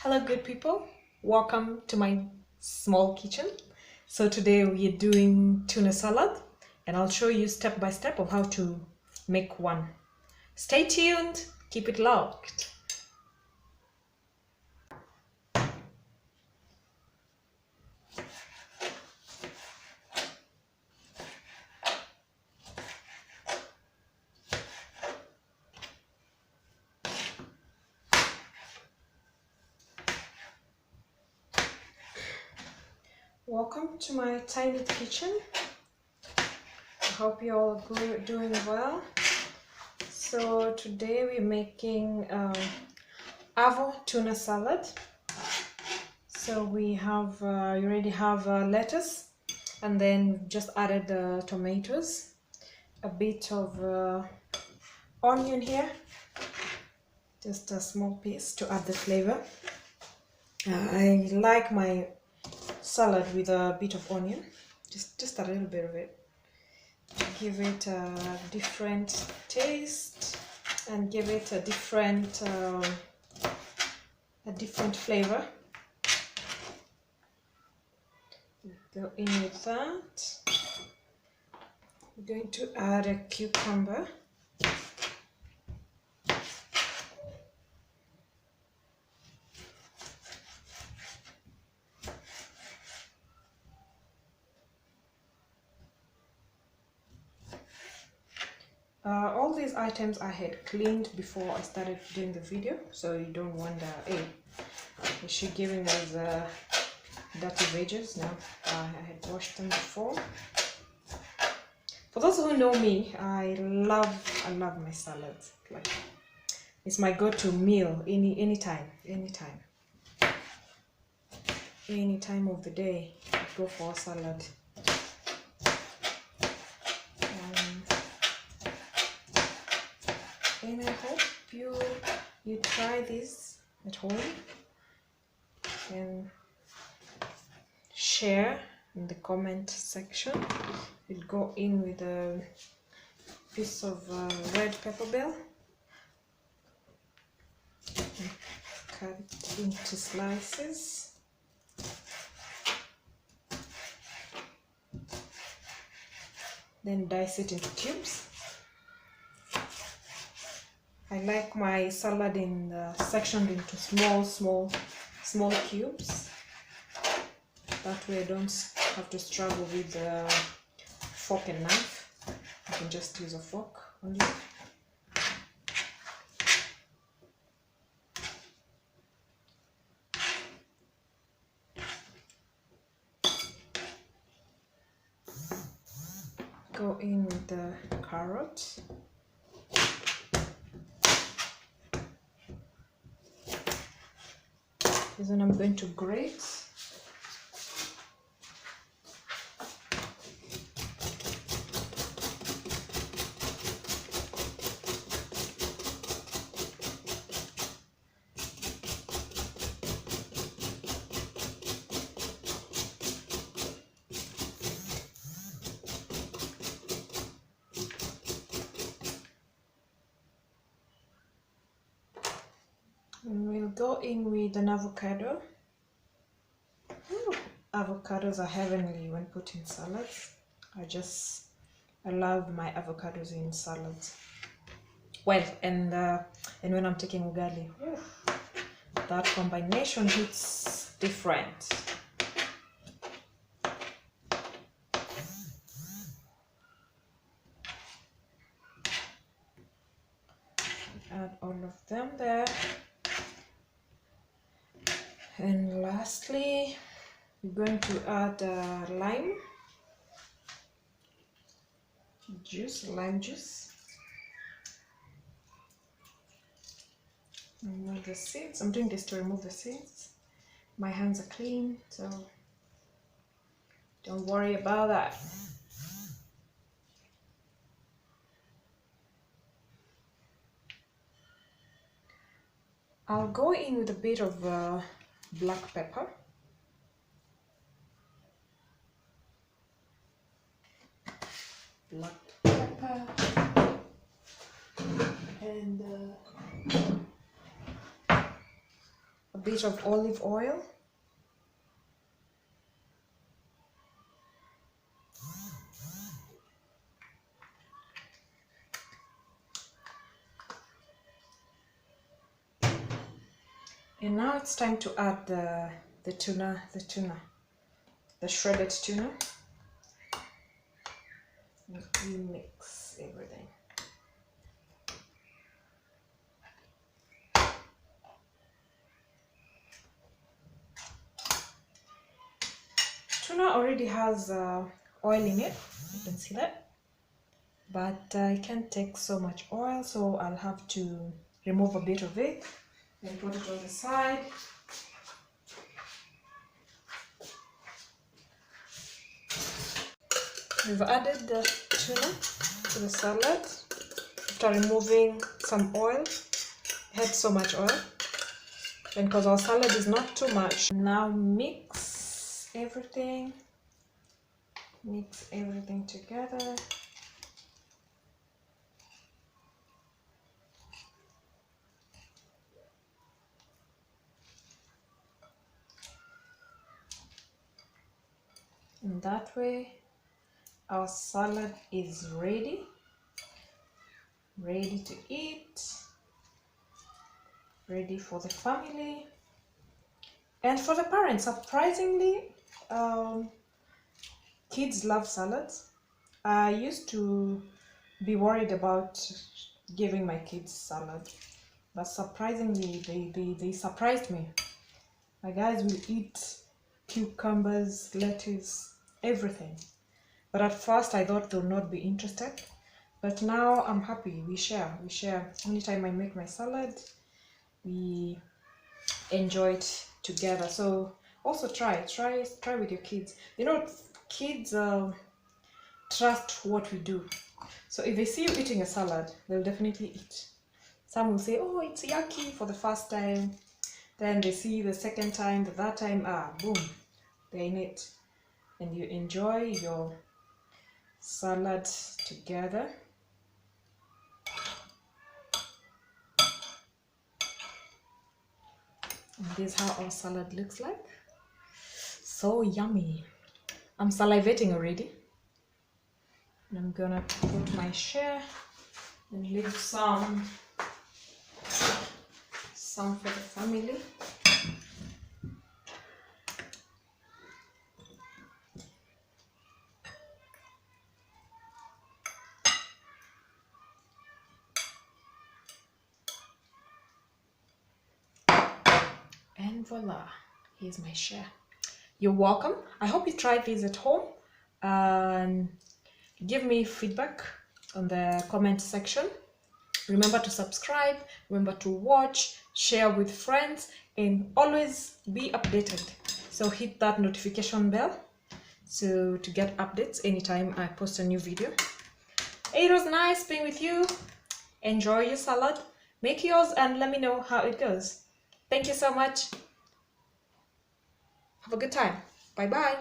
Hello good people, welcome to my small kitchen. So today we're doing tuna salad and I'll show you step by step of how to make one. Stay tuned, keep it locked. Welcome to my tiny kitchen. I hope you're all doing well. So today we're making avocado tuna salad. So we have you already have lettuce, and then just added the tomatoes, a bit of onion here, just a small piece to add the flavor. I like my salad with a bit of onion, just a little bit of it, to give it a different taste and give it a different flavor. Go in with that. We're going to add a cucumber. All these items I had cleaned before I started doing the video, so you don't wonder, hey, is she giving us dirty veggies? No, I had washed them before. For those who know me, I love my salads. Like, it's my go-to meal any time of the day. I go for a salad. And I hope you try this at home and share in the comment section. We'll go in with a piece of red pepper bell, cut it into slices. Then dice it into cubes. I like my salad sectioned into small cubes. That way I don't have to struggle with fork and knife. I can just use a fork only. Go in with the carrot. This one I'm going to grate. And we'll go in with an avocado. Ooh, avocados are heavenly when put in salads. I love my avocados in salads. Well, and when I'm taking ugali, ooh, that combination hits different. Add all of them there. And lastly, we're going to add lime juice. Remove the seeds. I'm doing this to remove the seeds. My hands are clean, so don't worry about that. I'll go in with a bit of black pepper. And a bit of olive oil. And now it's time to add the tuna, the shredded tuna. We mix everything. Tuna already has oil in it, you can see that, but it can't take so much oil, so I'll have to remove a bit of it and put it on the side. We've added the tuna to the salad after removing some oil. It had so much oil, and because our salad is not too much. Now mix everything together. And that way our salad is ready to eat, ready for the family and for the parents. Surprisingly, kids love salads. I used to be worried about giving my kids salad, but surprisingly they surprised me. My guys will eat cucumbers, lettuce, everything. But at first I thought they would not be interested, but now I'm happy. We share. Anytime I make my salad, we enjoy it together. So also try with your kids. You know, kids trust what we do. So if they see you eating a salad, they'll definitely eat. Some will say, oh, it's yucky for the first time. Then they see the second time, the third time, boom, they're in it. And you enjoy your salad together. And this is how our salad looks like. So yummy. I'm salivating already. And I'm gonna put my share and leave some for the family. And voila, here's my share. You're welcome. I hope you try these at home and give me feedback on the comment section. Remember to subscribe, remember to watch, share with friends, and always be updated. So hit that notification bell to get updates anytime I post a new video. It was nice being with you. Enjoy your salad, make yours, and let me know how it goes. Thank you so much. Have a good time. Bye bye.